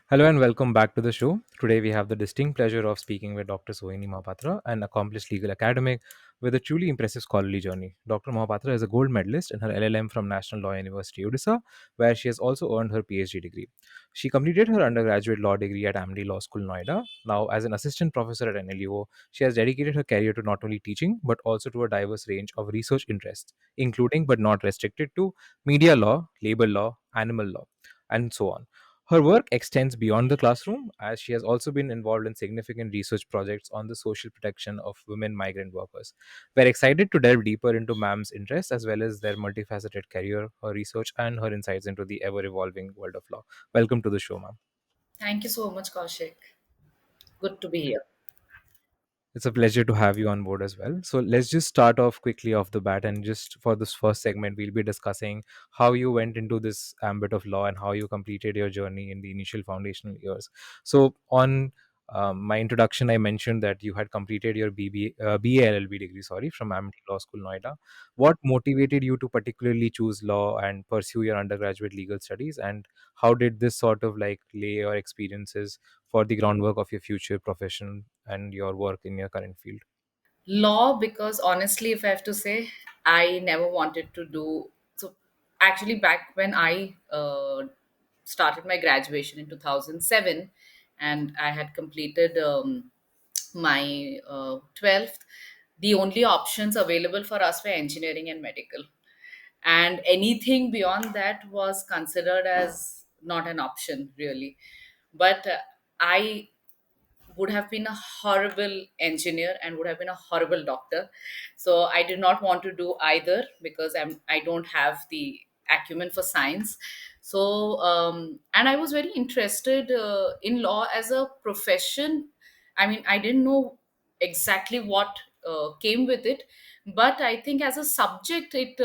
Hello and welcome back to the show. Today we have the distinct pleasure of speaking with Dr. Sohini Mahapatra, an accomplished legal academic with a truly impressive scholarly journey. Dr. Mahapatra is a gold medalist in her LL.M from National Law University Odisha, where she has also earned her Ph.D. degree. She completed her undergraduate law degree at Amity Law School, Noida. Now, as an assistant professor at NLUO, she has dedicated her career to not only teaching but also to a diverse range of research interests, including but not restricted to media law, labor law, animal law, and so on. Her work extends beyond the classroom, as she has also been involved in significant research projects on the social protection of women migrant workers. We're excited to delve deeper into ma'am's interests as well as their multifaceted career, her research, and her insights into the ever evolving world of law. Welcome to the show, ma'am. Thank you so much, Kaushik. Good to be here. It's a pleasure to have you on board as well. So let's just start off quickly off the bat, and just for this first segment, we'll be discussing how you went into this ambit of law and how you completed your journey in the initial foundational years. So on my introduction, I mentioned that you had completed your BA LLB degree, sorry, from Amity Law School, Noida. What motivated you to particularly choose law and pursue your undergraduate legal studies, and how did this sort of like lay your experiences for the groundwork of your future profession and your work in your current field? Law, because honestly, if I have to say, I never wanted to do so. Actually, back when I started my graduation in 2007, and I had completed my 12th, the only options available for us were engineering and medical. And anything beyond that was considered as not an option, really. But I would have been a horrible engineer and would have been a horrible doctor. So I did not want to do either because I don't have the acumen for science. So and I was very interested in law as a profession. I mean, I didn't know exactly what came with it, but I think as a subject, it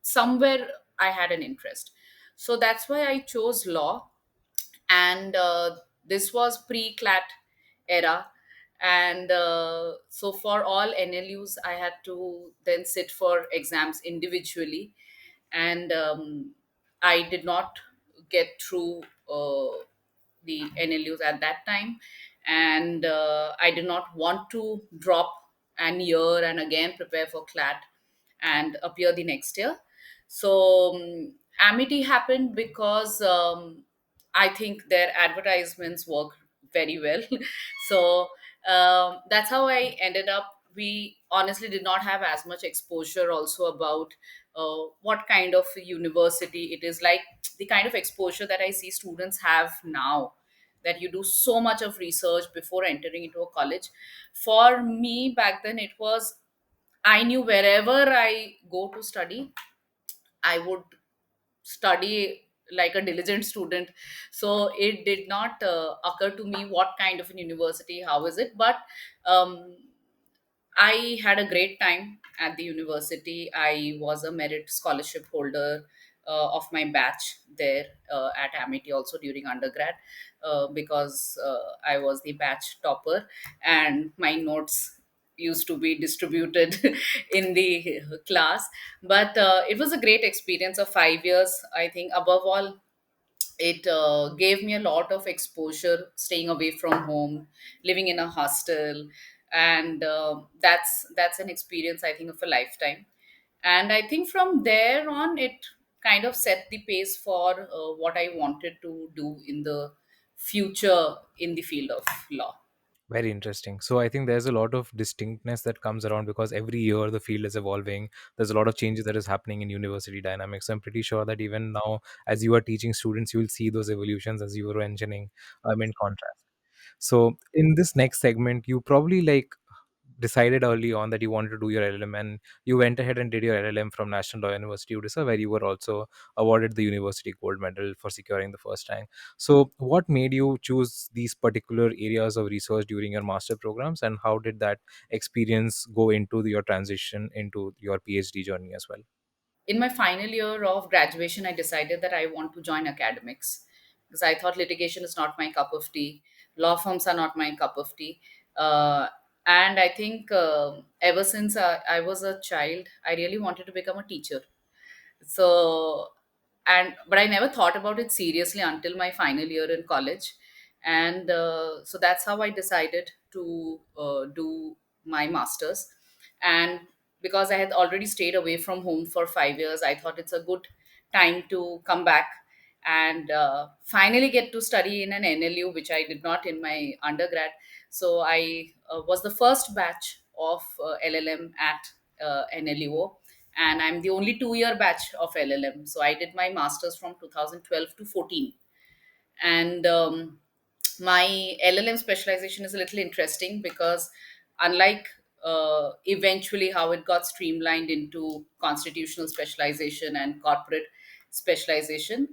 somewhere I had an interest. So that's why I chose law. And this was pre-clat era. And so for all NLUs I had to then sit for exams individually. And I did not get through the NLUs at that time. And I did not want to drop an year and again prepare for clat and appear the next year. So Amity happened because I think their advertisements work very well. So that's how I ended up. We honestly did not have as much exposure also about what kind of university it is, like the kind of exposure that I see students have now, that you do so much of research before entering into a college. For me back then, it was, I knew wherever I go to study, I would study like a diligent student. So it did not occur to me what kind of an university, how is it. But um, I had a great time at the university. I was a merit scholarship holder of my batch there at Amity also during undergrad, because I was the batch topper and my notes used to be distributed in the class. But it was a great experience of 5 years. I think above all, it gave me a lot of exposure, staying away from home, living in a hostel. And that's an experience, I think, of a lifetime. And I think from there on, it kind of set the pace for what I wanted to do in the future in the field of law. Very interesting. So I think there's a lot of distinctness that comes around because every year the field is evolving. There's a lot of changes that is happening in university dynamics. So I'm pretty sure that even now, as you are teaching students, you will see those evolutions as you were mentioning, in contrast. So in this next segment, you probably like decided early on that you wanted to do your LLM, and you went ahead and did your LLM from National Law University Odisha, where you were also awarded the university gold medal for securing the first rank. So, what made you choose these particular areas of research during your master programs, and how did that experience go into your transition into your PhD journey as well? In my final year of graduation, I decided that I want to join academics because I thought litigation is not my cup of tea. Law firms are not my cup of tea. Uh, and I think ever since I was a child, I really wanted to become a teacher. So and but I never thought about it seriously until my final year in college. And so that's how I decided to do my masters. And because I had already stayed away from home for 5 years, I thought it's a good time to come back and finally get to study in an NLU, which I did not in my undergrad. So I was the first batch of LLM at NLUO, and I'm the only 2 year batch of LLM. So I did my masters from 2012 to 14. And my LLM specialization is a little interesting because, unlike eventually how it got streamlined into constitutional specialization and corporate specialization,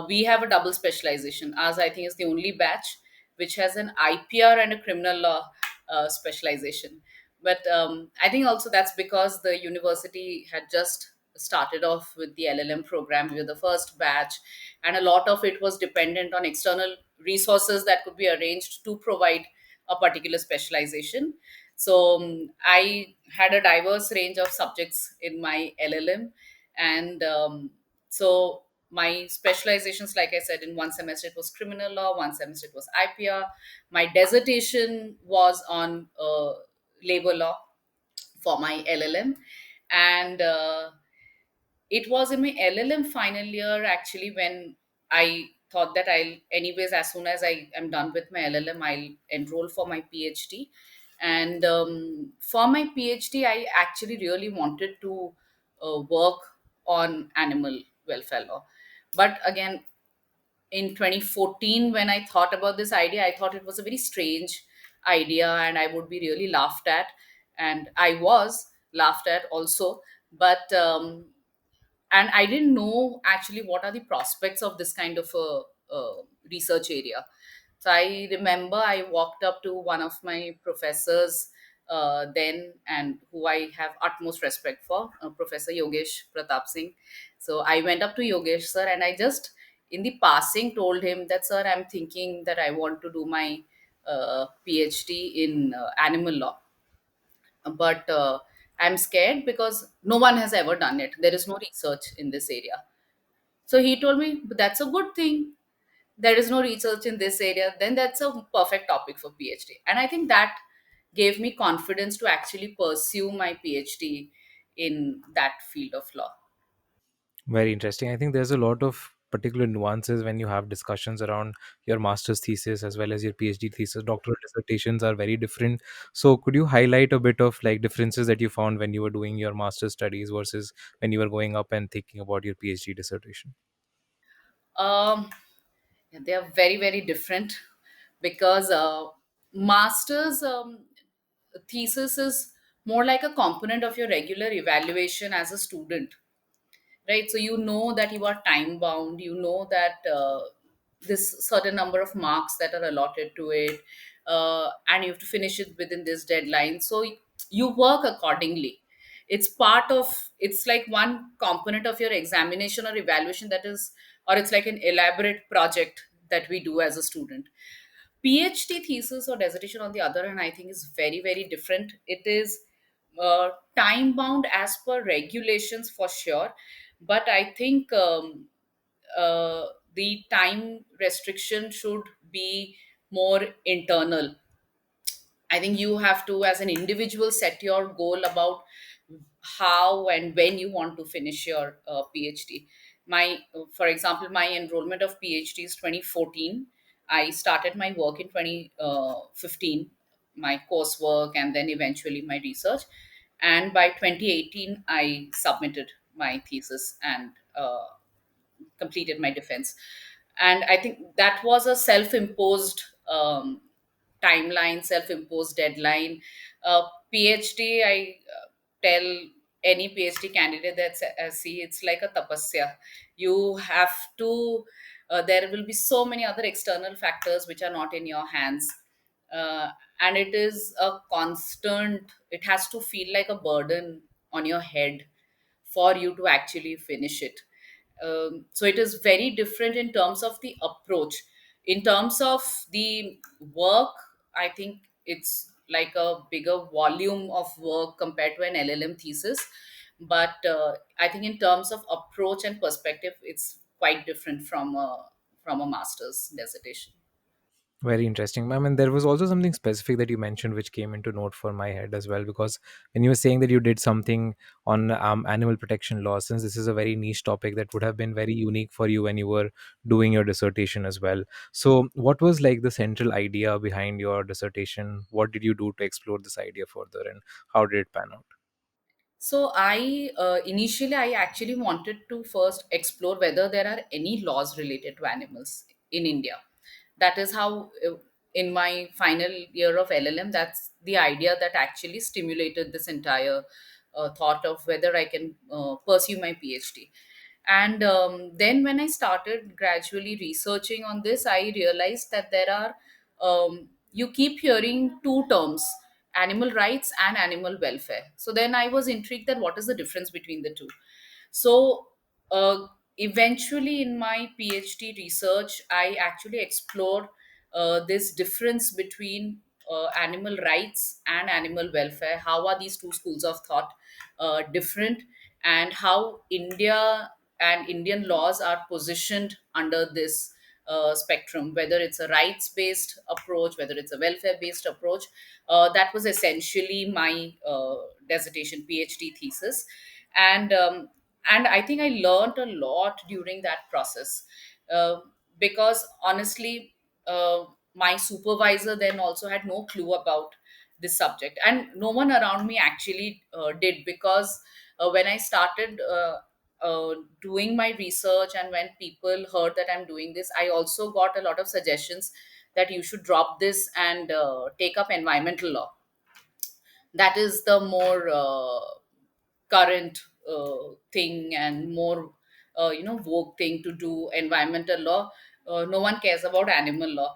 we have a double specialization. As I think is the only batch which has an IPR and a criminal law specialization. But I think also that's because the university had just started off with the LLM program. We were the first batch, and a lot of it was dependent on external resources that could be arranged to provide a particular specialization. So I had a diverse range of subjects in my LLM, and so my specializations, like I said, in one semester it was criminal law, one semester it was IPR. My dissertation was on labor law for my LLM, and it was in my LLM final year actually when I thought that I'll, anyways, as soon as I am done with my LLM, I'll enroll for my PhD. And for my PhD, I actually really wanted to work on animal welfare law. But again, in 2014, when I thought about this idea, I thought it was a very strange idea and I would be really laughed at. And I was laughed at also. But and I didn't know actually what are the prospects of this kind of a research area. So I remember I walked up to one of my professors then, and who I have utmost respect for, Professor Yogesh Pratap Singh. So I went up to Yogesh sir and I just, in the passing, told him that, sir, I'm thinking that I want to do my PhD in animal law, but I'm scared because no one has ever done it. There is no research in this area. So he told me, but that's a good thing. There is no research in this area. Then that's a perfect topic for PhD. And I think that gave me confidence to actually pursue my PhD in that field of law. Very interesting. I think there's a lot of particular nuances when you have discussions around your master's thesis as well as your PhD thesis. Doctoral dissertations are very different. So, could you highlight a bit of like differences that you found when you were doing your master's studies versus when you were going up and thinking about your PhD dissertation? Um, they are very, very different because master's thesis is more like a component of your regular evaluation as a student, right? So you know that you are time bound, you know that this certain number of marks that are allotted to it, and you have to finish it within this deadline. So you work accordingly. It's part of, it's like one component of your examination or evaluation that is, or it's like an elaborate project that we do as a student. PhD thesis or dissertation, on the other hand, I think is very, very different. It is time bound as per regulations for sure, but I think the time restriction should be more internal. I think you have to, as an individual, set your goal about how and when you want to finish your PhD. For example, my enrollment of PhD is 2014. I started my work in 2015, my coursework, and then eventually my research. And by 2018, I submitted my thesis and completed my defense. And I think that was a self-imposed timeline, self-imposed deadline. PhD, I tell any PhD candidate that see, it's like a tapasya. You have to. There will be so many other external factors which are not in your hands, uh, and it is a constant. It has to feel like a burden on your head for you to actually finish it. So it is very different in terms of the approach. In terms of the work, I think it's like a bigger volume of work compared to an LLM thesis. But I think in terms of approach and perspective, it's quite different from a master's dissertation. Very interesting, ma'am. And there was also something specific that you mentioned, which came into note for my head as well. Because when you were saying that you did something on animal protection law, since this is a very niche topic that would have been very unique for you when you were doing your dissertation as well. So, what was like the central idea behind your dissertation? What did you do to explore this idea further, and how did it pan out? So I initially I actually wanted to first explore whether there are any laws related to animals in India. That is how in my final year of LLM, that's the idea that actually stimulated this entire thought of whether I can pursue my PhD. And then when I started gradually researching on this, I realized that there are, you keep hearing two terms, animal rights and animal welfare. So then I was intrigued that what is the difference between the two. So eventually, in my PhD research, I actually explored this difference between animal rights and animal welfare. How are these two schools of thought different, and how India and Indian laws are positioned under this spectrum, whether it's a rights based approach, whether it's a welfare based approach. That was essentially my dissertation PhD thesis. And I think I learned a lot during that process, uh, because honestly, uh, my supervisor then also had no clue about this subject, and no one around me actually did, because when I started doing my research, and when people heard that I'm doing this, I also got a lot of suggestions that you should drop this and take up environmental law. That is the more current thing, and more vogue thing to do environmental law. No one cares about animal law.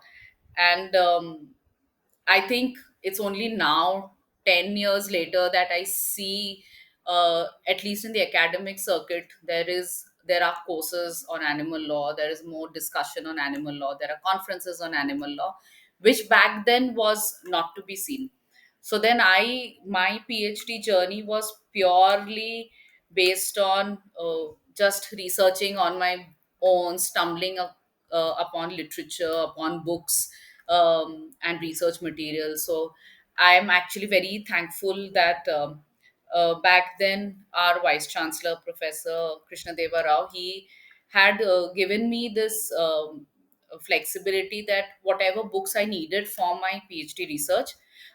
And I think it's only now, 10 years later, that I see, at least in the academic circuit, there are courses on animal law, there is more discussion on animal law, there are conferences on animal law, which back then was not to be seen. So then my PhD journey was purely based on just researching on my own, stumbling upon literature, upon books, and research materials. So I am actually very thankful that back then our vice chancellor, Professor Krishna Deva Rao, he had given me this flexibility that whatever books I needed for my PhD research,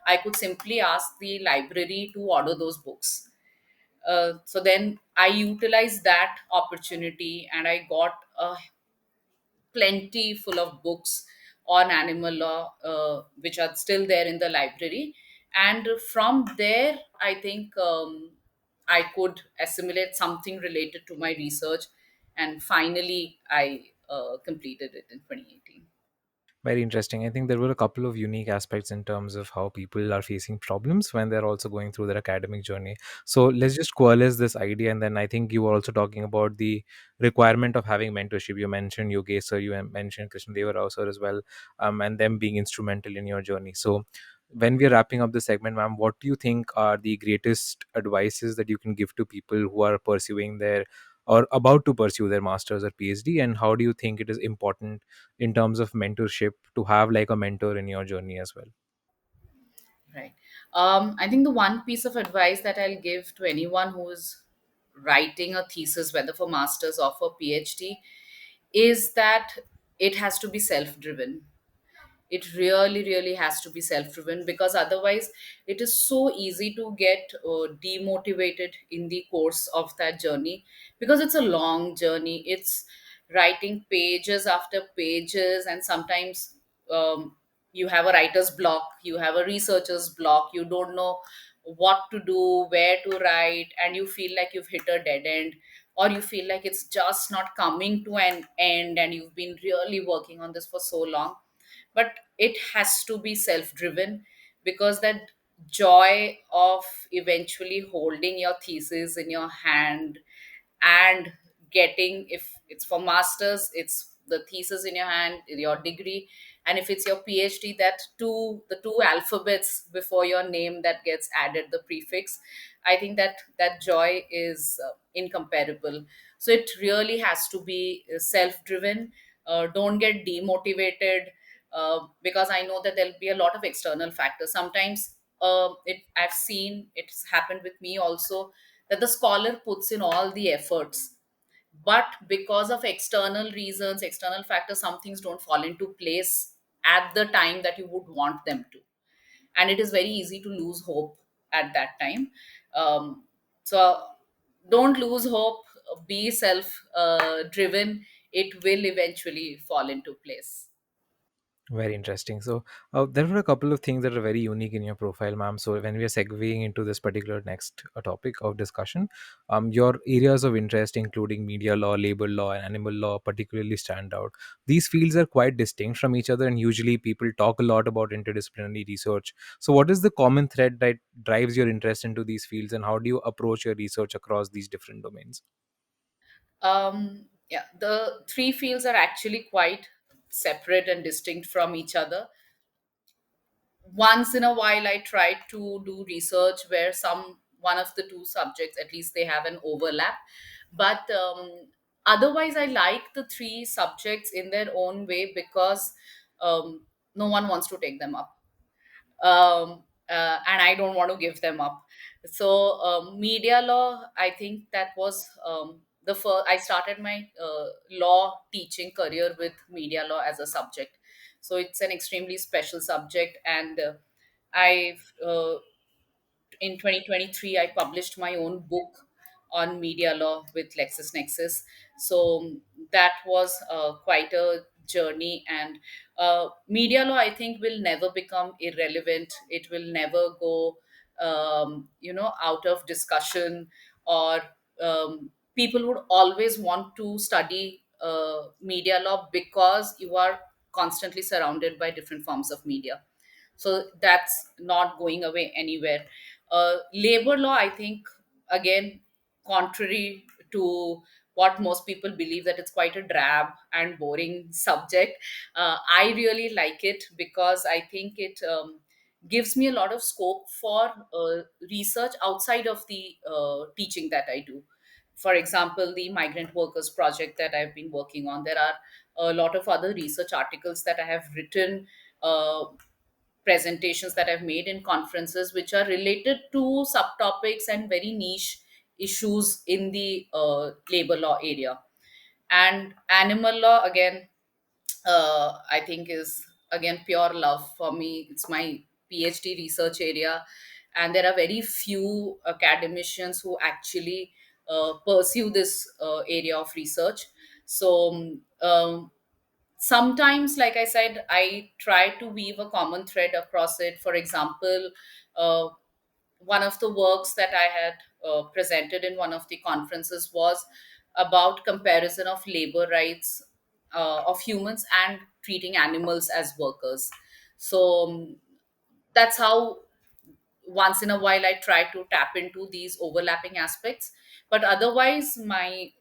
I could simply ask the library to order those books. So then I utilized that opportunity, and I got a plenty full of books on animal law, which are still there in the library. And from there, I think I could assimilate something related to my research. And finally, I completed it in 2018. Very interesting. I think there were a couple of unique aspects in terms of how people are facing problems when they're also going through their academic journey. So let's just coalesce this idea. And then I think you were also talking about the requirement of having mentorship. You mentioned Yogesh sir, you mentioned Krishna Deva Rao sir as well, and them being instrumental in your journey. So when we're wrapping up the segment, ma'am, what do you think are the greatest advices that you can give to people who are pursuing their or about to pursue their master's or PhD? And how do you think it is important in terms of mentorship to have like a mentor in your journey as well? Right. I think the one piece of advice that I'll give to anyone who is writing a thesis, whether for master's or for PhD, is that it has to be self driven. It really really has to be self driven, because otherwise it is so easy to get demotivated in the course of that journey, because it's a long journey. It's writing pages after pages, and sometimes you have a writer's block, you have a researcher's block, you don't know what to do, where to write, and you feel like you've hit a dead end, or you feel like it's just not coming to an end, and you've been really working on this for so long. But it has to be self driven, because that joy of eventually holding your thesis in your hand and getting, if it's for masters, it's the thesis in your hand, your degree, and if it's your PhD, that the two alphabets before your name that gets added, the prefix. I think that that joy is incomparable. So it really has to be self-driven. Don't get demotivated, because I know that there'll be a lot of external factors. Sometimes I've seen it's happened with me also, that the scholar puts in all the efforts, but because of external reasons, external factors, some things don't fall into place at the time that you would want them to, and it is very easy to lose hope at that time. So don't lose hope, be self driven, it will eventually fall into place. Very interesting. So, there were a couple of things that are very unique in your profile, ma'am. So, when we are segueing into this particular next topic of discussion, your areas of interest, including media law, labor law, and animal law, particularly stand out. These fields are quite distinct from each other, and usually people talk a lot about interdisciplinary research. So, what is the common thread that drives your interest into these fields, and how do you approach your research across these different domains? Yeah, the three fields are actually quite separate and distinct from each other. Once in a while I try to do research where some one of the two subjects, at least they have an overlap, but otherwise I like the three subjects in their own way, because no one wants to take them up, and I don't want to give them up. So, media law, I think that was the first. I started my law teaching career with media law as a subject. So it's an extremely special subject, and I've in 2023 I published my own book on media law with LexisNexis. So that was quite a journey, and media law I think will never become irrelevant, it will never go out of discussion, or people would always want to study media law because you are constantly surrounded by different forms of media. So that's not going away anywhere. Labor law, I think, again, contrary to what most people believe, that it's quite a drab and boring subject. I really like it because I think it gives me a lot of scope for research outside of the teaching that I do. For example, the migrant workers project that I've been working on, there are a lot of other research articles that I have written, uh, presentations that I've made in conferences, which are related to subtopics and very niche issues in the labor law area. And animal law, again, I think is again pure love for me. It's my PhD research area, and there are very few academicians who actually pursue this area of research. So sometimes, like I said, I try to weave a common thread across it. For example, uh, one of the works that I had presented in one of the conferences was about comparison of labor rights of humans and treating animals as workers. So that's how once in a while I try to tap into these overlapping aspects, but otherwise my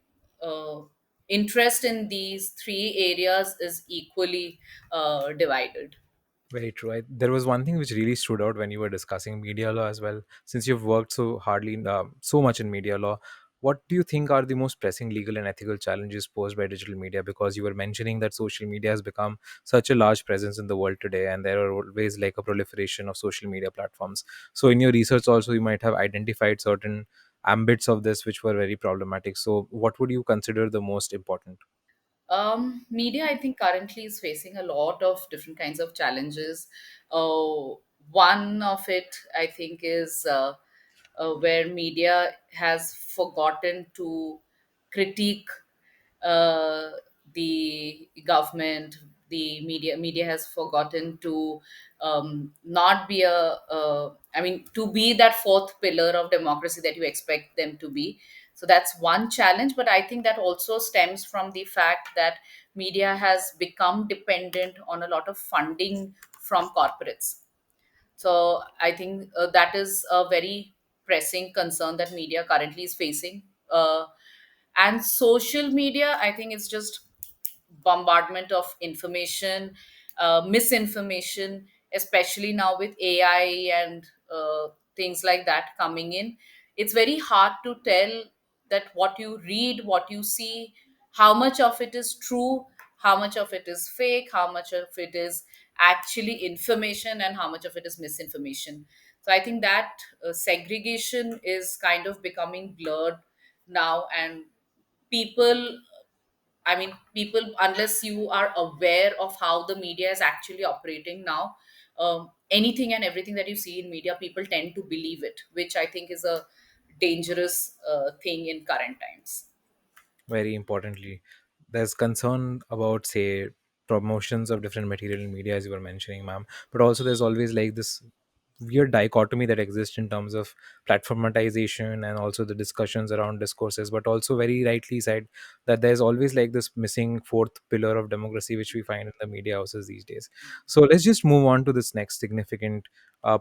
uh, interest in these three areas is equally divided. Very true. There was one thing which really stood out when you were discussing media law as well. Since you've worked so much in media law, what do you think are the most pressing legal and ethical challenges posed by digital media? Because you were mentioning that social media has become such a large presence in the world today, and there are always like a proliferation of social media platforms. So, in your research, also, you might have identified certain ambits of this which were very problematic. So, what would you consider the most important? Media, I think, currently is facing a lot of different kinds of challenges. Uh, One of it, I think, is where media has forgotten to critique uh, the government. The media has forgotten to not be I mean, to be that fourth pillar of democracy that you expect them to be. So that's one challenge, but I think that also stems from the fact that media has become dependent on a lot of funding from corporates. So I think that is a very pressing concern that media currently is facing. And social media, I think it's just bombardment of information, misinformation, especially now with AI and things like that coming in. It's very hard to tell that what you read, what you see, how much of it is true, how much of it is fake, how much of it is actually information, and how much of it is misinformation. So I think that segregation is kind of becoming blurred now, and people, I mean, people, unless you are aware of how the media is actually operating now, anything and everything that you see in media, people tend to believe it, which I think is a dangerous thing in current times. Very importantly, there's concern about, say, promotions of different material in media, as you were mentioning, ma'am, but also there's always like this weird dichotomy that exists in terms of platformatization and also the discussions around discourses, but also very rightly said that there's always like this missing fourth pillar of democracy which we find in the media houses these days. So let's just move on to this next significant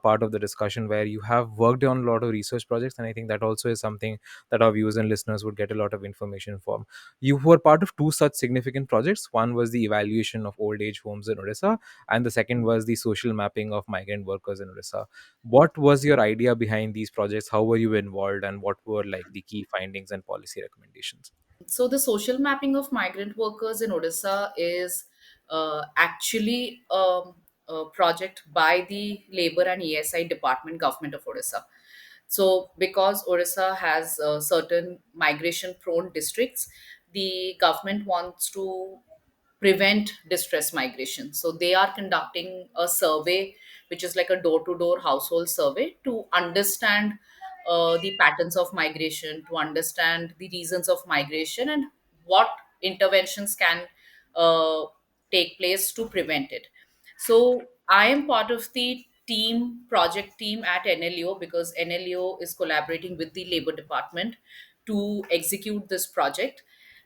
part of the discussion, where you have worked on a lot of research projects, and I think that also is something that our viewers and listeners would get a lot of information from. You were part of two such significant projects. One was the evaluation of old age homes in Odisha, and the second was the social mapping of migrant workers in Odisha. What was your idea behind these projects? How were you involved, and what were like the key findings and policy recommendations? So the social mapping of migrant workers in Odisha is actually a project by the Labour and ESI Department, Government of Odisha. So because Odisha has certain migration-prone districts, the government wants to prevent distress migration. So they are conducting a survey, which is like a door-to-door household survey, to understand the patterns of migration, to understand the reasons of migration, and what interventions can uh, take place to prevent it. So I am part of the project team at NLUO, because NLUO is collaborating with the Labor Department to execute this project.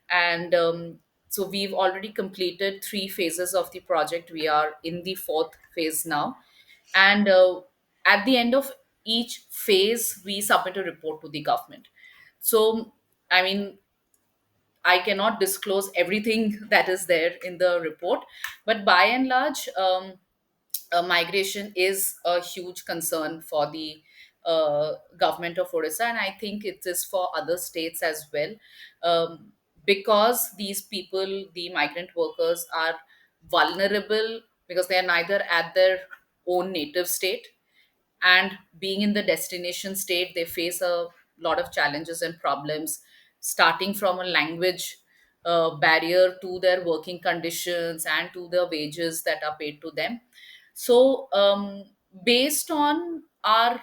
And so we've already completed 3 phases of the project. We are in the fourth phase now. And at the end of each phase, we submit a report to the government. So, I mean, I cannot disclose everything that is there in the report, but by and large, migration is a huge concern for the government of Odisha, and I think it is for other states as well, because these people, the migrant workers, are vulnerable because they are neither at their own native state, and being in the destination state, they face a lot of challenges and problems, starting from a language barrier to their working conditions and to the wages that are paid to them. So based on our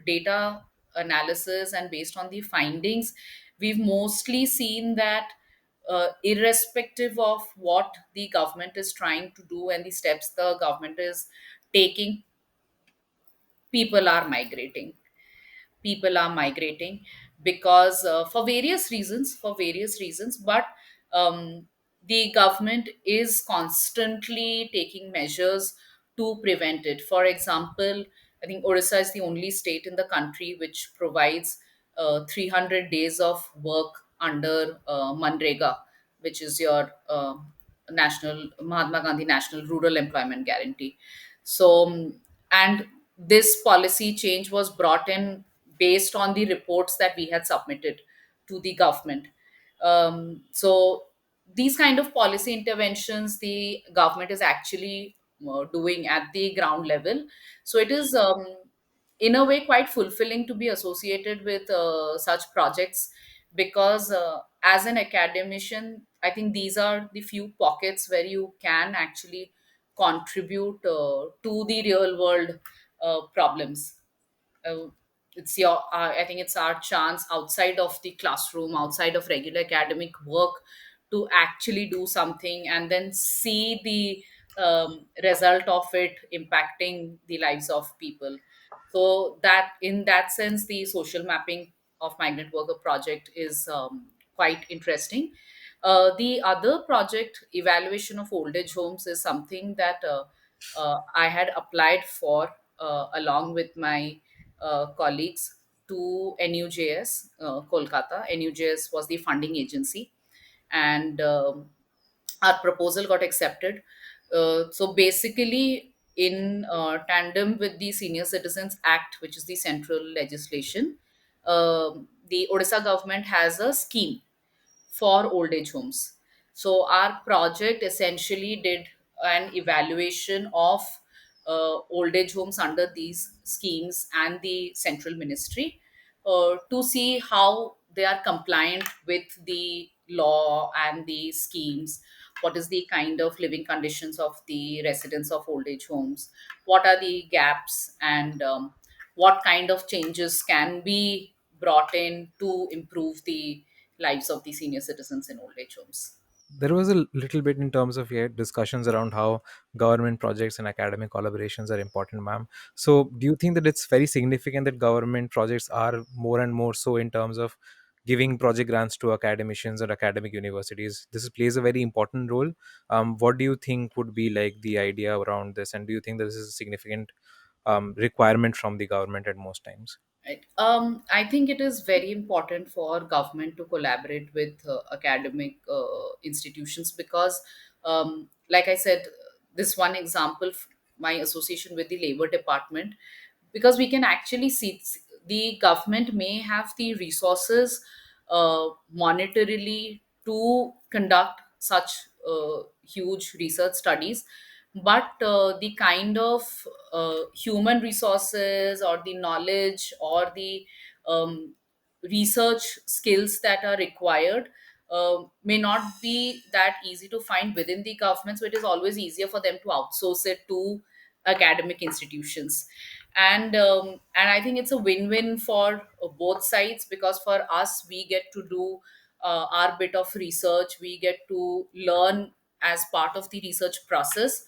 data analysis and based on the findings, we've mostly seen that irrespective of what the government is trying to do and the steps the government is taking, people are migrating. People are migrating because for various reasons, but the government is constantly taking measures to prevent it. For example, I think Orissa is the only state in the country which provides 300 days of work under Manrega, which is your national Mahatma Gandhi National Rural Employment Guarantee. So, and this policy change was brought in based on the reports that we had submitted to the government. So, these kind of policy interventions the government is actually doing at the ground level. So, it is in a way quite fulfilling to be associated with such projects, because as an academician, I think these are the few pockets where you can actually contribute to the real world problems. uh, it's your I think it's our chance outside of the classroom, outside of regular academic work, to actually do something and then see the result of it impacting the lives of people. So that in that sense, the social mapping of migrant worker project is quite interesting. The other project, evaluation of old age homes, is something that I had applied for along with my colleagues to NUJS, Kolkata. NUJS was the funding agency, and our proposal got accepted. So basically, in tandem with the Senior Citizens Act, which is the central legislation, the Odisha government has a scheme for old age homes. So our project essentially did an evaluation of old age homes under these schemes and the central ministry, to see how they are compliant with the law and the schemes. What is the kind of living conditions of the residents of old age homes? What are the gaps, and what kind of changes can be brought in to improve the lives of the senior citizens in old age homes? There was a little bit in terms of, yeah, discussions around how government projects and academic collaborations are important, ma'am. So do you think that it's very significant that government projects are more and more so in terms of giving project grants to academicians or academic universities? This plays a very important role. What do you think would be like the idea around this, and do you think that this is a significant requirement from the government at most times? Right. I think it is very important for government to collaborate with academic institutions because, like I said, this one example, my association with the Labor Department, because we can actually see the government may have the resources monetarily to conduct such huge research studies, but the kind of human resources or the knowledge or the um, research skills that are required may not be that easy to find within the government. So it is always easier for them to outsource it to academic institutions, and I think it's a win-win for both sides, because for us we get to do our bit of research, we get to learn as part of the research process,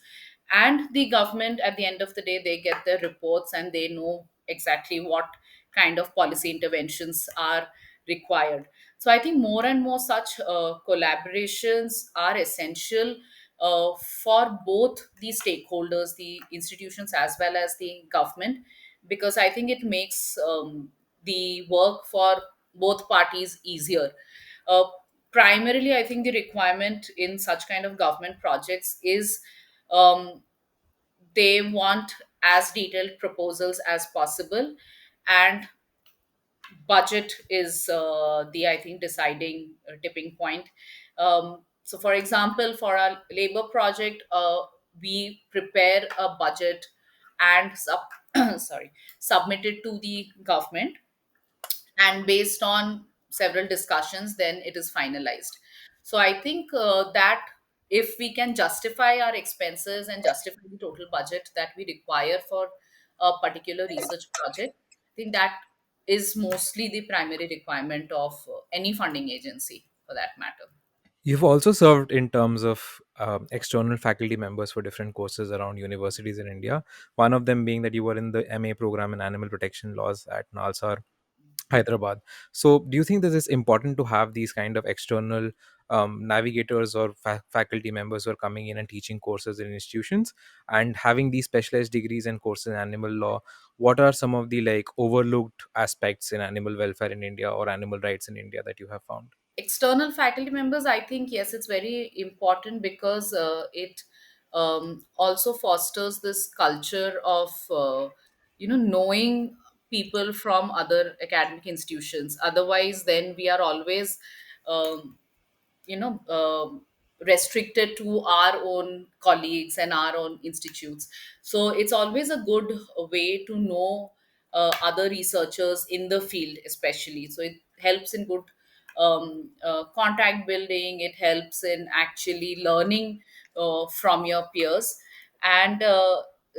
and the government at the end of the day they get their reports and they know exactly what kind of policy interventions are required. So I think more and more such collaborations are essential for both the stakeholders, the institutions as well as the government, because I think it makes the work for both parties easier. uh, Primarily I think the requirement in such kind of government projects is um, they want as detailed proposals as possible, and budget is the, I think, deciding tipping point. So for example, for our labor project, we prepare a budget and sorry, submit it to the government, and based on several discussions then it is finalized. So I think that if we can justify our expenses and justify the total budget that we require for a particular research project, I think that is mostly the primary requirement of any funding agency for that matter. You've also served in terms of external faculty members for different courses around universities in India. One of them being that you were in the MA program in animal protection laws at Nalsar, Hyderabad. So, do you think that it's important to have these kind of external navigators or faculty members who are coming in and teaching courses in institutions and having these specialized degrees and courses in animal law? What are some of the like overlooked aspects in animal welfare in India or animal rights in India that you have found? External faculty members, I think, yes, it's very important because it also fosters this culture of knowing people from other academic institutions. Otherwise then we are always um, you know restricted to our own colleagues and our own institutes. So it's always a good way to know other researchers in the field especially. So it helps in good contact building, it helps in actually learning from your peers. And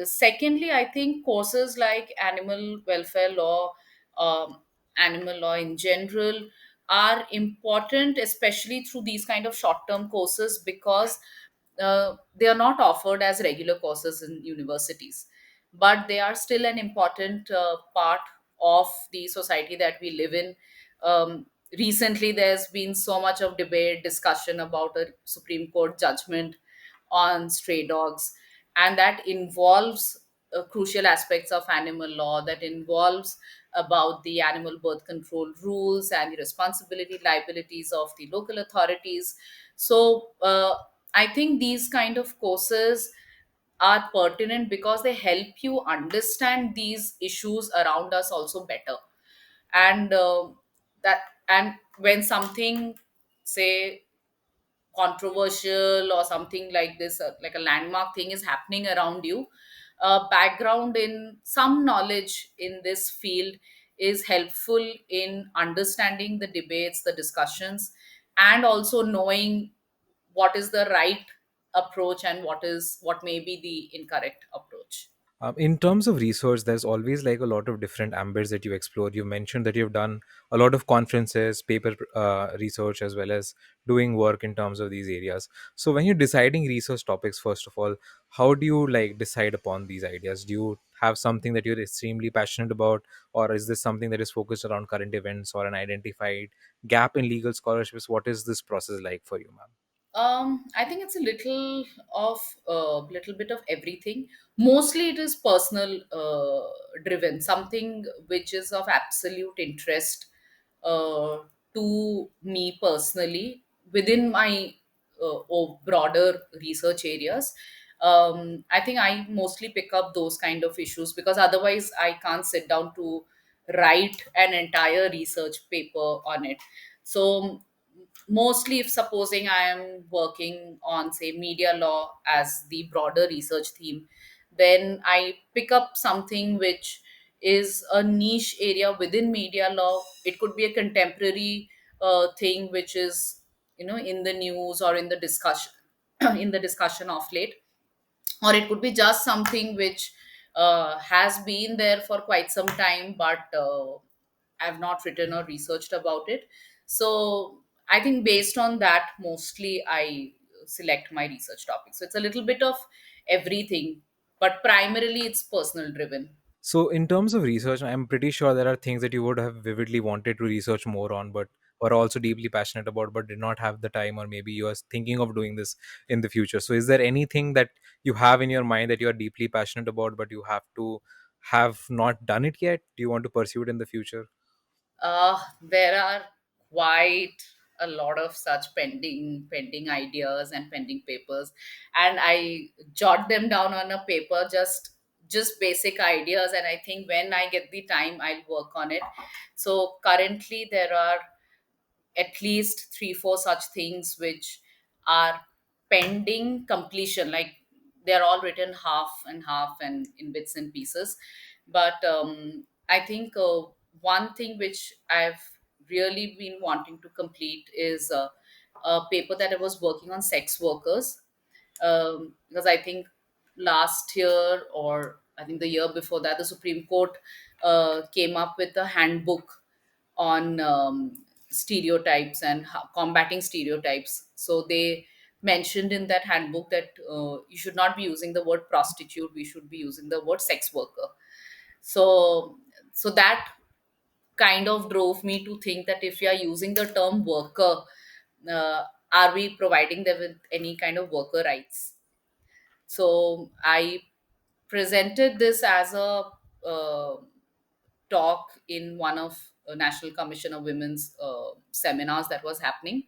secondly, I think courses like animal welfare law, um, animal law in general, are important, especially through these kind of short term courses, because they are not offered as regular courses in universities, but they are still an important part of the society that we live in. Recently, there's been so much of debate, discussion about a Supreme Court judgment on stray dogs, and that involves crucial aspects of animal law, that involves about the animal birth control rules and the responsibility liabilities of the local authorities. So I think these kind of courses are pertinent because they help you understand these issues around us also better. And that and when something, say, controversial or something like this, like a landmark thing is happening around you, background in some knowledge in this field is helpful in understanding the debates, the discussions, and also knowing what is the right approach and what may be the incorrect approach. In terms of research, there's always like a lot of different ambits that you explore. You mentioned that you've done a lot of conferences, paper research, as well as doing work in terms of these areas. So, when you're deciding research topics, first of all, how do you like decide upon these ideas? Do you have something that you're extremely passionate about, or is this something that is focused around current events or an identified gap in legal scholarships? What is this process like for you, ma'am? I think it's a little bit of everything. Mostly, it is personal driven. Something which is of absolute interest uh, to me personally within my broader research areas. I think I mostly pick up those kind of issues because otherwise I can't sit down to write an entire research paper on it. So mostly, if supposing I am working on, say, media law as the broader research theme, then I pick up something which is a niche area within media law. It could be a contemporary thing which is, in the news or in the discussion in the discussion of late, or it could be just something which has been there for quite some time, but I've not written or researched about it. So I think based on that, mostly I select my research topics. So it's a little bit of everything, but primarily it's personal driven. So, in terms of research, I'm pretty sure there are things that you would have vividly wanted to research more on, but are also deeply passionate about, but did not have the time, or maybe you are thinking of doing this in the future. So, is there anything that you have in your mind that you are deeply passionate about, but you have not done it yet? Do you want to pursue it in the future? There are quite a lot of such pending ideas and pending papers, and I jot them down on a paper, just basic ideas, and I think when I get the time I'll work on it. So currently there are at least three, four such things which are pending completion. Like they're all written half and half and in bits and pieces. But I think one thing which I've really been wanting to complete is a paper that I was working on sex workers. Because I think last year, or I think the year before that, the Supreme Court came up with a handbook on stereotypes and combating stereotypes. So they mentioned in that handbook that you should not be using the word prostitute, we should be using the word sex worker. So that kind of drove me to think that if we are using the term worker, uh, are we providing them with any kind of worker rights? So I presented this as a uh, talk in one of National Commission of Women's seminars that was happening,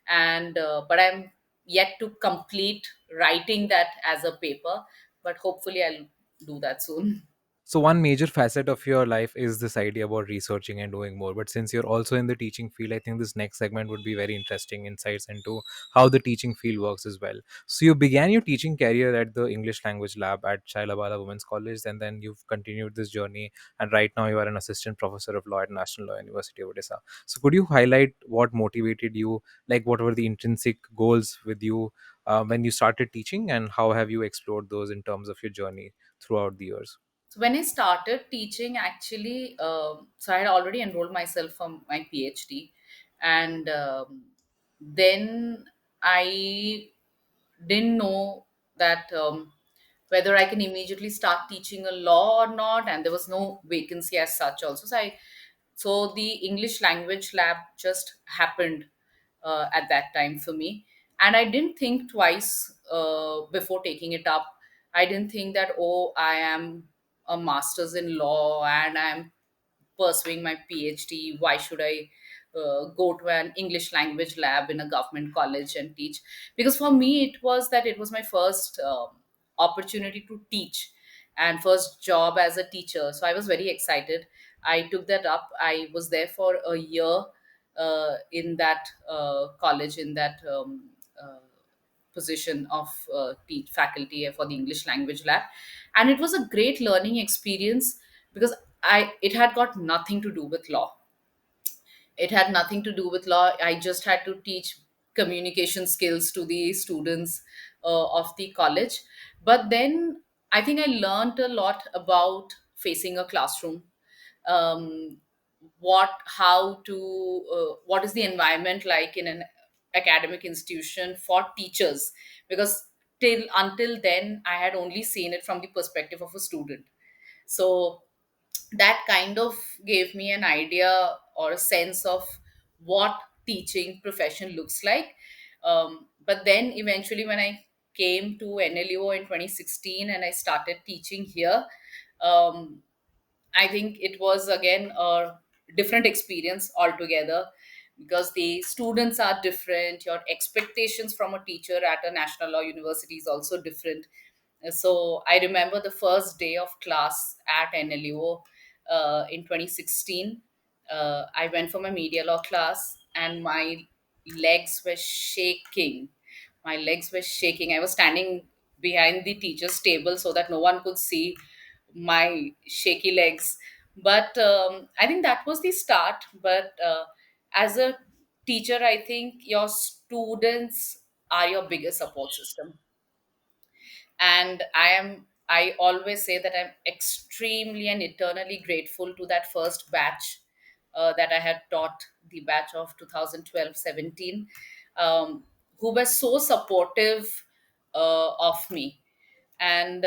and but I'm yet to complete writing that as a paper, but hopefully I'll do that soon. So one major facet of your life is this idea about researching and doing more. But since you're also in the teaching field, I think this next segment would be very interesting insights into how the teaching field works as well. So you began your teaching career at the English Language Lab at Shailabala Women's College, and then you've continued this journey. And right now you are an assistant professor of law at National Law University Odisha. So could you highlight what motivated you? Like what were the intrinsic goals with you when you started teaching, and how have you explored those in terms of your journey throughout the years? So when I started teaching, actually, so I had already enrolled myself for my PhD, and then I didn't know that whether I can immediately start teaching a law or not, and there was no vacancy as such. Also, so the English Language Lab just happened at that time for me, and I didn't think twice before taking it up. I didn't think that, oh, I am a master's in law and I'm pursuing my PhD. Why should I go to an English language lab in a government college and teach. Because for me, it was my first opportunity to teach and first job as a teacher. So I was very excited. I took that up. I was there for a year in that college, in that position of teach faculty for the English language lab, and it was a great learning experience because I it had got nothing to do with law. It had nothing to do with law. I just had to teach communication skills to the students of the college. But then I think I learned a lot about facing a classroom, um, what is the environment like in an academic institution for teachers, because till until then I had only seen it from the perspective of a student. So that kind of gave me an idea or a sense of what teaching profession looks like. But then eventually when I came to NLUO in 2016 and I started teaching here, um, I think it was again a different experience altogether, because the students are different. Your expectations from a teacher at a national law university is also different. So I remember the first day of class at NLUO in 2016. I went for my media law class and legs were shaking. My legs were shaking. I was standing behind the teacher's table so that no one could see my shaky legs. But I think that was the start. But as a teacher, I think your students are your biggest support system. And I always say that I'm extremely and eternally grateful to that first batch that I had taught, the batch of 2012-17, who were so supportive of me. And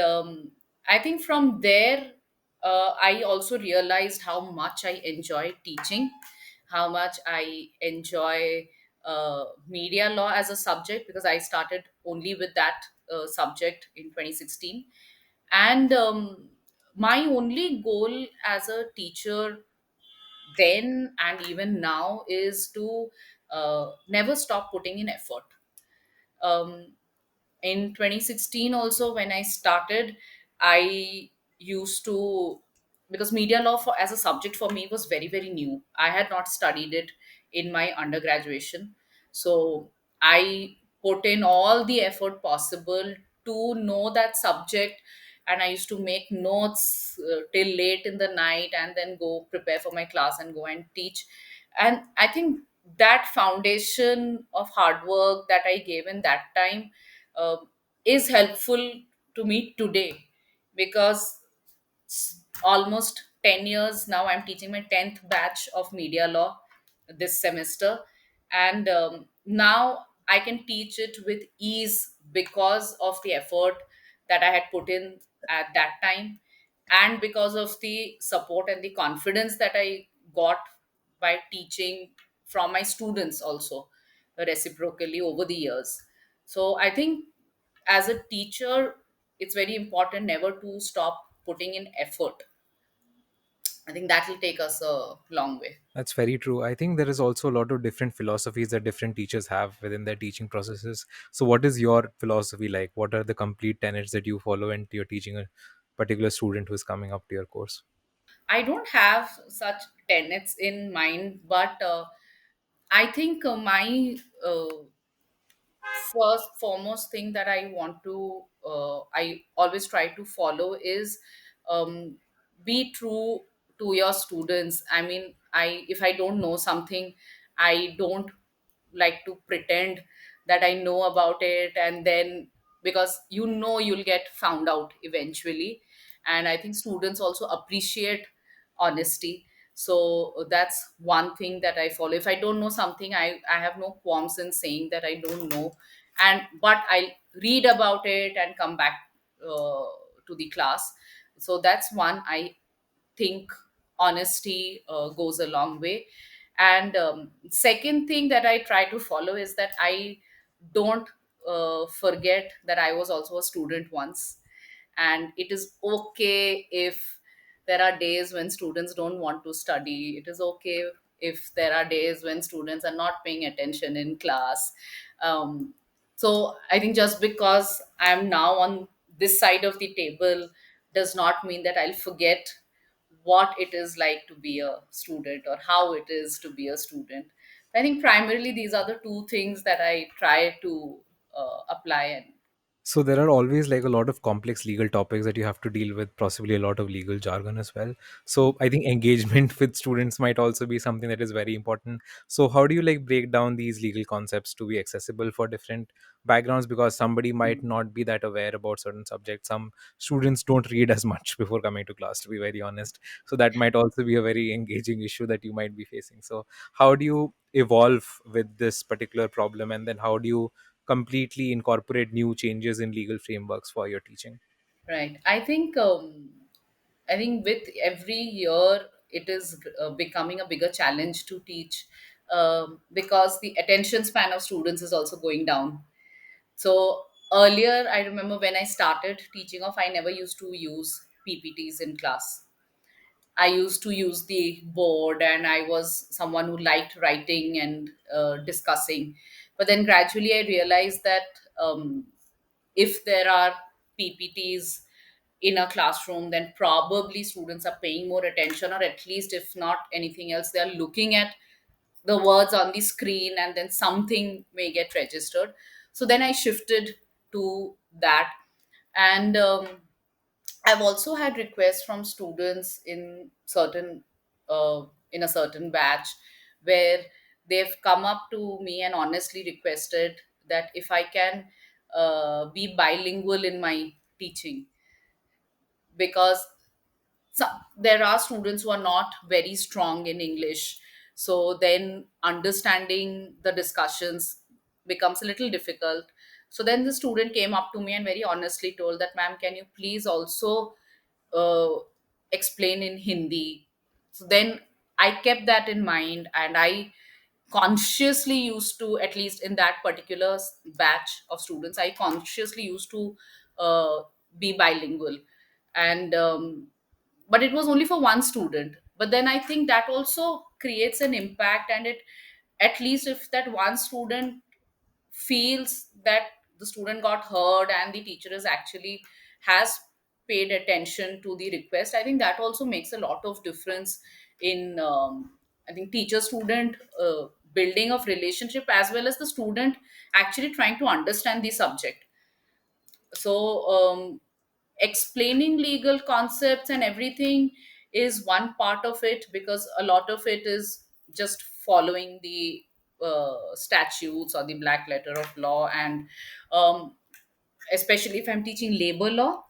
I think from there, I also realized how much I enjoy teaching, how much I enjoy media law as a subject, because I started only with that subject in 2016. And my only goal as a teacher then and even now is to never stop putting in effort. um, in 2016 also, when I started, I used to, because media law for as a subject for me was very very new. I had not studied it in my undergraduation. So I put in all the effort possible to know that subject, and I used to make notes till late in the night and then go prepare for my class and go and teach. And I think that foundation of hard work that I gave in that time uh, is helpful to me today, because almost 10 years now I'm teaching my 10th batch of media law this semester. And now I can teach it with ease because of the effort that I had put in at that time, and because of the support and the confidence that I got by teaching from my students also, reciprocally over the years. So I think as a teacher, it's very important never to stop putting in effort. I think that will take us a long way. That's very true. I think there is also a lot of different philosophies that different teachers have within their teaching processes. So, what is your philosophy like? What are the complete tenets that you follow when you're teaching a particular student who is coming up to your course? I don't have such tenets in mind, but I think my first foremost thing that I want to I always try to follow is um, be true to your students. I mean, I if I don't know something, I don't like to pretend that I know about it, and then, because you'll get found out eventually. And I think students also appreciate honesty. So that's one thing that I follow. If I don't know something, I have no qualms in saying that I don't know, and but I read about it and come back uh, to the class. So that's one. I think honesty goes a long way. And second thing that I try to follow is that I don't forget that I was also a student once, and it is okay if there are days when students don't want to study. It is okay if there are days when students are not paying attention in class. um, so I think just because I'm now on this side of the table does not mean that I'll forget what it is like to be a student or how it is to be a student. I think primarily these are the two things that I try to apply. And So there are always like a lot of complex legal topics that you have to deal with, possibly a lot of legal jargon as well. So I think engagement with students might also be something that is very important. So how do you like break down these legal concepts to be accessible for different backgrounds? Because somebody might not be that aware about certain subjects. Some students don't read as much before coming to class, to be very honest. So that might also be a very engaging issue that you might be facing. So how do you evolve with this particular problem, and then how do you completely incorporate new changes in legal frameworks for your teaching? right, I think with every year it is becoming a bigger challenge to teach, because the attention span of students is also going down. So earlier, I remember when I started teaching off, I never used to use PPTs in class. I used to use the board, and I was someone who liked writing and discussing. But then gradually, I realized that if there are PPTs in a classroom, then probably students are paying more attention, or at least, if not anything else, they are looking at the words on the screen, and then something may get registered. So then I shifted to that. And I've also had requests from students uh, in a certain batch, where they've come up to me and honestly requested that if I can be bilingual in my teaching, because so, there are students who are not very strong in English. So then understanding the discussions becomes a little difficult. So then the student came up to me and very honestly told that, ma'am, can you please also uh, explain in Hindi? So then I kept that in mind, and I consciously used to, at least in that particular batch of students, I consciously used to uh, be bilingual. And but it was only for one student. But then I think that also creates an impact, and it, at least if that one student feels that the student got heard and the teacher is actually has paid attention to the request, I think that also makes a lot of difference in I think teacher student building of relationship, as well as the student actually trying to understand the subject. So explaining legal concepts and everything is one part of it, because a lot of it is just following the statutes or the black letter of law. And um, especially if I'm teaching labor law,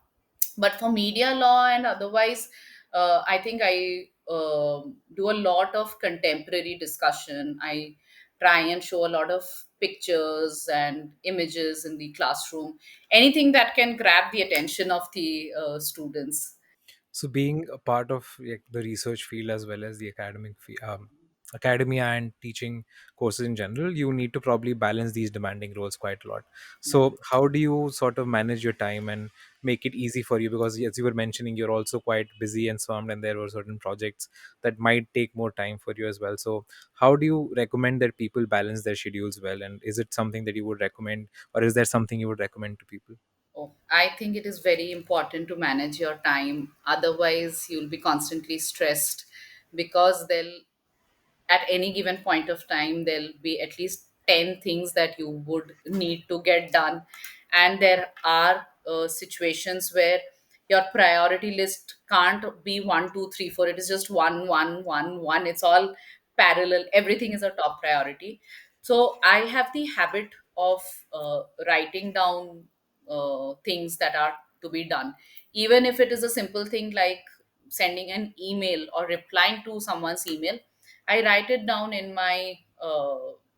but for media law and otherwise, I think I do a lot of contemporary discussion. I try and show a lot of pictures and images in the classroom, anything that can grab the attention of the students. So being a part of like, the research field as well as the academia and teaching courses in general, you need to probably balance these demanding roles quite a lot. Yeah. So how do you sort of manage your time and make it easy for you? Because as you were mentioning, you're also quite busy and swamped, and there were certain projects that might take more time for you as well. So how do you recommend that people balance their schedules well? And is it something that you would recommend, or is there something you would recommend to people? Oh, I think it is very important to manage your time. Otherwise, you'll be constantly stressed, because they'll at any given point of time there'll be at least 10 things that you would need to get done. And there are situations where your priority list can't be 1, 2, 3, 4. It is just one, one, one, one. It's all parallel. Everything is a top priority. So I have the habit of writing down things that are to be done, even if it is a simple thing like sending an email or replying to someone's email. I write it down in my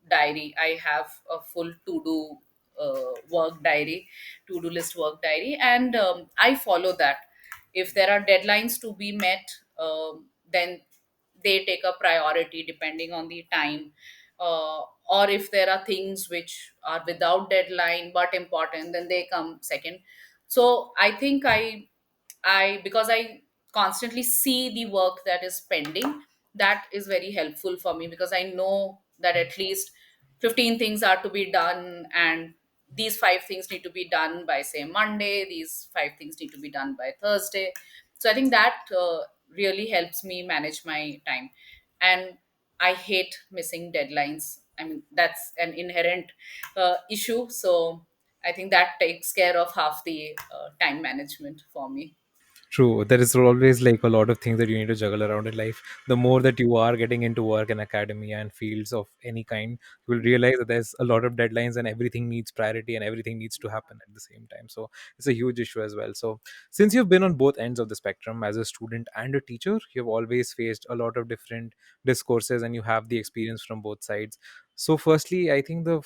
diary. I have a full to-do work diary, to-do list work diary, and I follow that. If there are deadlines to be met, then they take a priority depending on the time. Or if there are things which are without deadline but important, then they come second. So I think I because I constantly see the work that is pending, that is very helpful for me, because I know that at least 15 things are to be done, and these five things need to be done by, say, Monday, these five things need to be done by Thursday. So I think that really helps me manage my time. And I hate missing deadlines. I mean, that's an inherent issue. So I think that takes care of half the time management for me. True. There is always like a lot of things that you need to juggle around in life. The more that you are getting into work and academia and fields of any kind, you will realize that there's a lot of deadlines and everything needs priority and everything needs to happen at the same time. So it's a huge issue as well. So since you've been on both ends of the spectrum as a student and a teacher, you've always faced a lot of different discourses and you have the experience from both sides. So firstly, I think the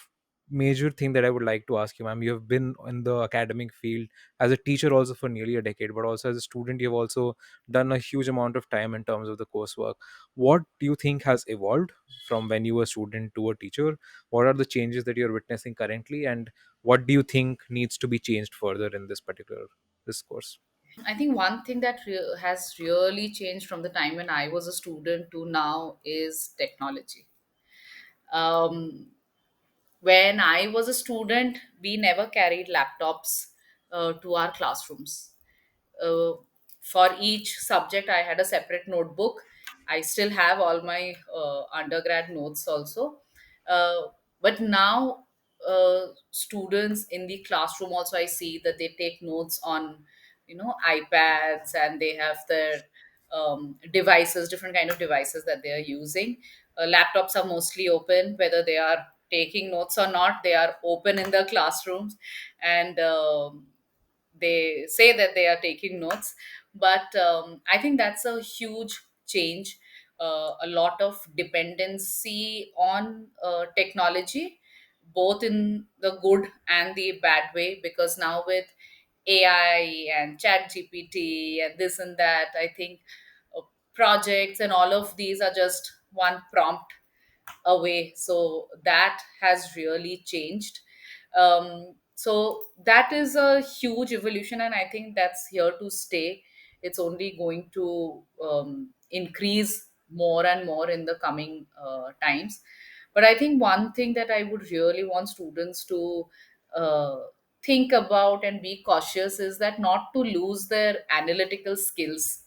major thing that I would like to ask you, ma'am, you have been in the academic field as a teacher also for nearly a decade, but also as a student you've also done a huge amount of time in terms of the coursework. What do you think has evolved from when you were a student to a teacher? What are the changes that you're witnessing currently, and what do you think needs to be changed further in this particular discourse? I think one thing that has really changed from the time when I was a student to now is technology. Um, when I was a student, we never carried laptops to our classrooms. uh, for each subject I had a separate notebook. I still have all my undergrad notes also. uh, but now students in the classroom also, I see that they take notes on, iPads, and they have their devices, different kind of devices that they are using. Laptops are mostly open, whether they are taking notes or not, they are open in the classrooms. And they say that they are taking notes. But I think that's a huge change. A lot of dependency on technology, both in the good and the bad way, because now with AI and chat GPT and this and that, I think uh, projects and all of these are just one prompt away. So that has really changed. So that is a huge evolution, and I think that's here to stay. It's only going to increase more and more in the coming times. But I think one thing that I would really want students to uh, think about and be cautious is that not to lose their analytical skills,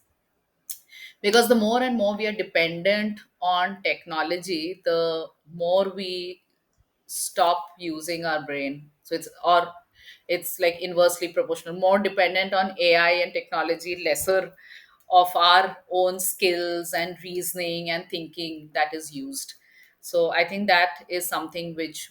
because the more and more we are dependent on technology, the more we stop using our brain. So it's like inversely proportional. More dependent on AI and technology, lesser of our own skills and reasoning and thinking that is used. So I think that is something which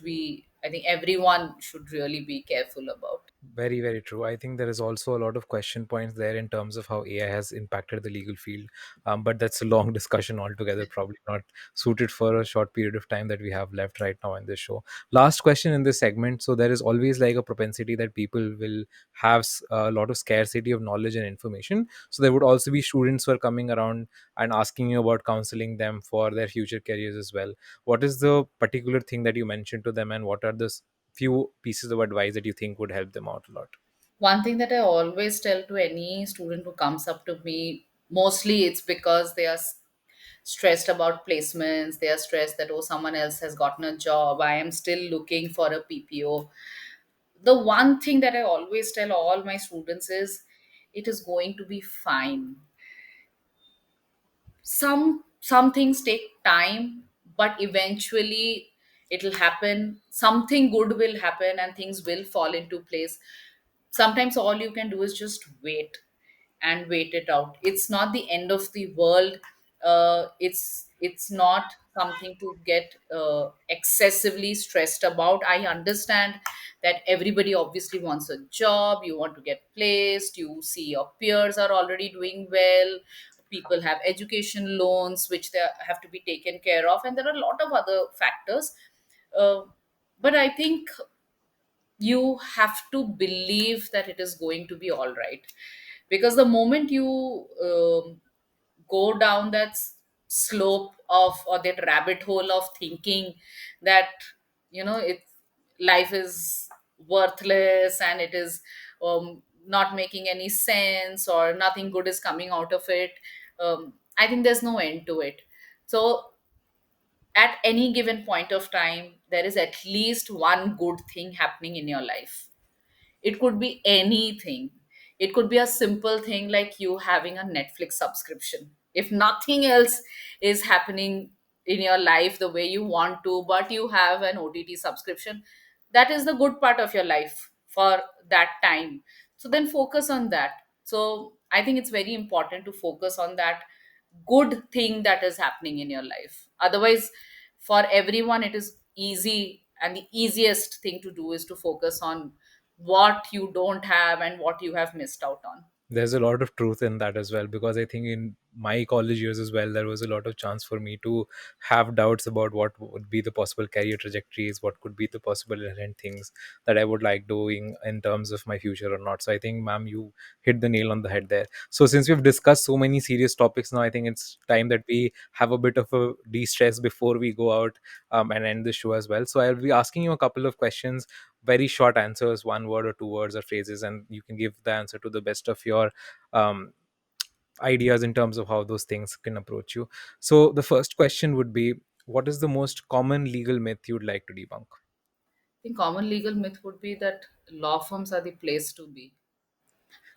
I think everyone should really be careful about. Very, very true. I think there is also a lot of question points there in terms of how AI has impacted the legal field. But that's a long discussion altogether, probably not suited for a short period of time that we have left right now in this show. Last question in this segment. So, there is always like a propensity that people will have a lot of scarcity of knowledge and information. So, there would also be students who are coming around and asking you about counseling them for their future careers as well. What is the particular thing that you mentioned to them, and what are the few pieces of advice that you think would help them out a lot? One thing that I always tell to any student who comes up to me, mostly it's because they are stressed about placements. They are stressed that, oh, someone else has gotten a job. I am still looking for a PPO. The one thing that I always tell all my students is it is going to be fine. Some things take time, but eventually it'll happen. Something good will happen and things will fall into place. Sometimes all you can do is just wait and wait it out. It's not the end of the world. It's not something to get excessively stressed about. I understand that everybody obviously wants a job. You want to get placed. You see your peers are already doing well. People have education loans which they have to be taken care of, and there are a lot of other factors. uh, but I think you have to believe that it is going to be all right, because the moment you go down that slope of, or that rabbit hole of thinking that, it life is worthless and it is not making any sense or nothing good is coming out of it, I think there's no end to it. So at any given point of time, there is at least one good thing happening in your life. It could be anything. It could be a simple thing like you having a Netflix subscription. If nothing else is happening in your life the way you want to, but you have an OTT subscription, that is the good part of your life for that time. So then focus on that. So I think it's very important to focus on that good thing that is happening in your life. Otherwise, for everyone, it is easy, and the easiest thing to do is to focus on what you don't have and what you have missed out on. There's a lot of truth in that as well, because I think in my college years as well, there was a lot of chance for me to have doubts about what would be the possible career trajectories, what could be the possible inherent things that I would like doing in terms of my future or not. So I think, ma'am, you hit the nail on the head there. So since we've discussed so many serious topics now, I think it's time that we have a bit of a de-stress before we go out, and end the show as well. So I'll be asking you a couple of questions, very short answers, one word or two words or phrases, and you can give the answer to the best of your um, ideas in terms of how those things can approach you. So the first question would be, what is the most common legal myth you'd like to debunk? I think common legal myth would be that law firms are the place to be.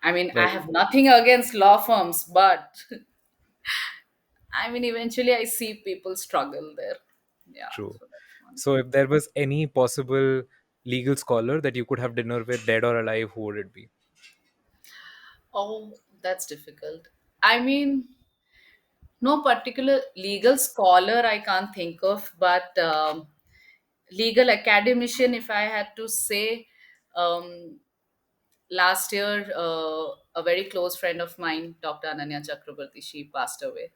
I mean, I Very have nothing against law firms, but I mean, eventually I see people struggle there. Yeah, true. so that's one So thing. if there was any possible legal scholar that you could have dinner with, dead or alive, who would it be? Oh, that's difficult. I mean, no particular legal scholar I can't think of, but legal academician, if I had to say, um, last year, a very close friend of mine, Dr. Ananya Chakrabarti, she passed away.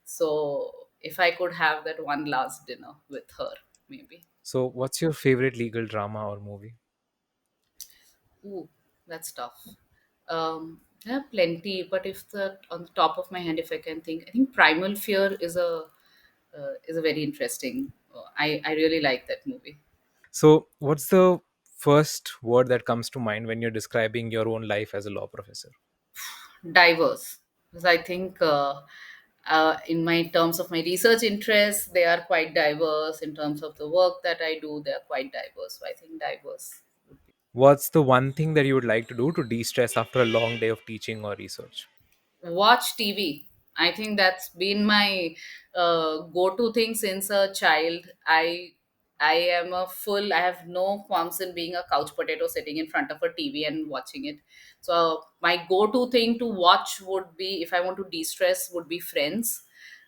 So if I could have that one last dinner with her, maybe. So what's your favorite legal drama or movie? Ooh, that's tough. There are plenty, but if the on the top of my hand, if I can think, I think Primal Fear is a very interesting. I really like that movie. So what's the first word that comes to mind when you're describing your own life as a law professor? Diverse, because I think in my terms of my research interests, they are quite diverse. In terms of the work that I do, they are quite diverse. So I think diverse. What's the one thing that you would like to do to de-stress after a long day of teaching or research? Watch TV. I think that's been my go-to thing since a child. I am a full. I have no qualms in being a couch potato sitting in front of a TV and watching it. So my go-to thing to watch would be, if I want to de-stress, would be Friends,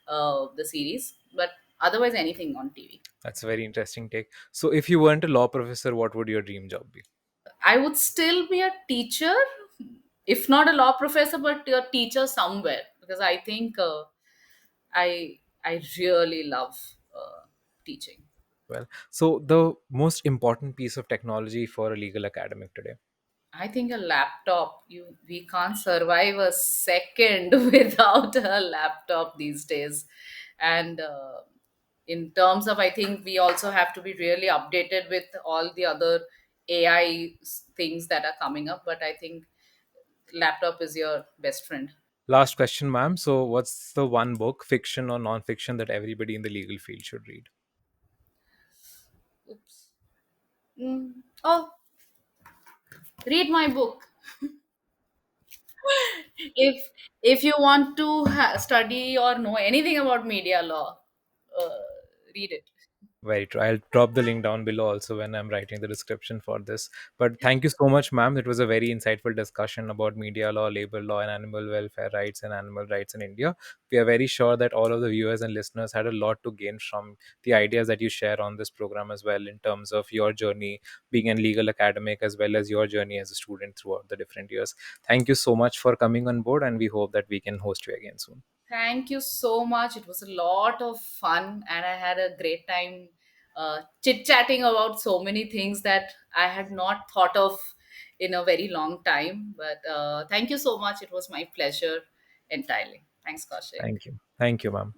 the series. But otherwise, anything on TV. That's a very interesting take. So if you weren't a law professor, what would your dream job be? I would still be a teacher, if not a law professor, but a teacher somewhere, because I think I really love teaching. Well, so the most important piece of technology for a legal academic today. I think a laptop. We can't survive a second without a laptop these days, and in terms of, I think we also have to be really updated with all the other AI things that are coming up. But I think laptop is your best friend. Last question, ma'am. So what's the one book, fiction or non-fiction, that everybody in the legal field should read? Oops. Oh, read my book. If you want to study or know anything about media law, uh, read it. Very true. I'll drop the link down below also when I'm writing the description for this. But thank you so much, ma'am. It was a very insightful discussion about media law, labor law, and animal welfare rights and animal rights in India. We are very sure that all of the viewers and listeners had a lot to gain from the ideas that you share on this program as well, in terms of your journey being a legal academic as well as your journey as a student throughout the different years. Thank you so much for coming on board, and we hope that we can host you again soon. Thank you so much. It was a lot of fun, and I had a great time chit chatting about so many things that I had not thought of in a very long time. But thank you so much. It was my pleasure entirely. Thanks, Kaushik. Thank you. Thank you, ma'am.